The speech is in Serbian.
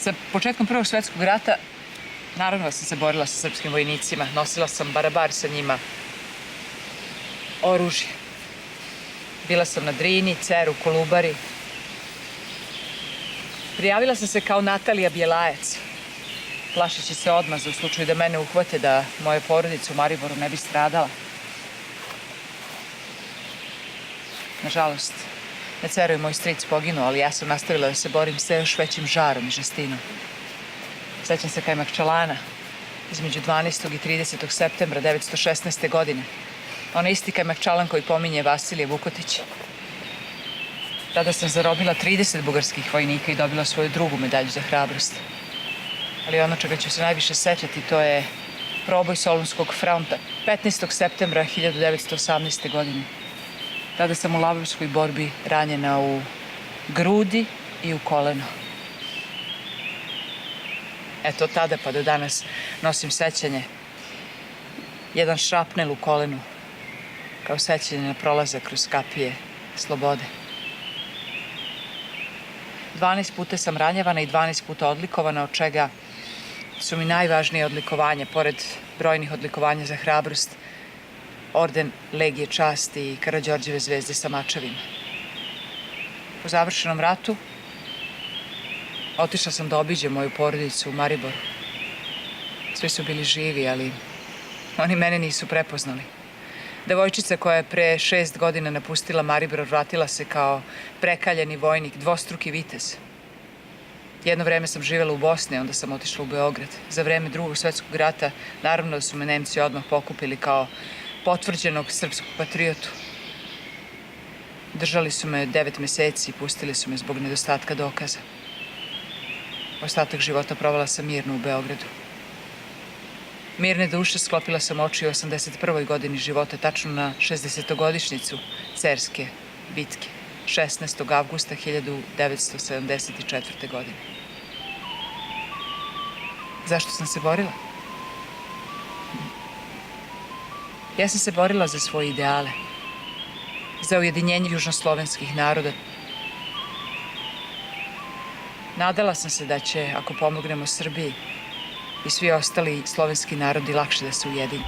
Sa početkom Prvog svjetskog rata naravno da sam se borila sa srpskim vojnicima. Nosila sam barabar sa njima, oružje. Bila sam na Drini, Ceru, Kolubari. Prijavila sam se kao Natalija Bjelajac, plašeći se odmaza u slučaju da mene uhvate, da moja porodica u Mariboru ne bi stradala. Nažalost, na Ceru je moj stric poginuo, ali ja sam nastavila da se borim sa još većim žarom i žestinom. Sećam se Kajmakčalana između 12. i 30. septembra 1916. godine. Onaj isti Kajmakčalan koji pominje Vasilije Vukotić. Tada sam zarobila 30 bugarskih vojnika i dobila svoju drugu medalju za hrabrost. Ali ono čega ću se najviše sećati, to je proboj Solunskog fronta 15. septembra 1918. godine. Tada sam u lavovskoj borbi ranjena u grudi i u koleno. Eto, od tada pa do danas nosim sećanje. Jedan šrapnel u kolenu, kao sećanje na prolazak kroz kapije slobode. 12 puta sam ranjavana i 12 puta odlikovana, od čega su mi najvažnije odlikovanja, pored brojnih odlikovanja za hrabrost, orden Legije časti i Karađorđeve zvezde sa mačevima. Po završenom ratu otišla sam da obiđem moju porodicu u Mariboru. Svi su bili živi, ali oni mene nisu prepoznali. Devojčica koja je pre 6 godina napustila Maribor vratila se kao prekaljeni vojnik, dvostruki vitez. Jedno vreme sam živjela u Bosni, onda sam otišla u Beograd. Za vreme Drugog svjetskog rata, naravno da su me Nemci odmah pokupili kao potvrđenog srpskog patriotu. Držali su me 9 meseci i pustili su me zbog nedostatka dokaza. Ostatak života provela sam mirno u Beogradu. Mirne duše sklopila sam oči u 81. godini života, tačno na 60-godišnjicu Cerske bitke, 16. avgusta 1974. godine. Zašto sam se borila? Ja sam se borila za svoje ideale, za ujedinjenje južnoslovenskih naroda. Nadala sam se da će, ako pomognemo Srbiji, i svi ostali slovenski narodi lakše da se ujedinju.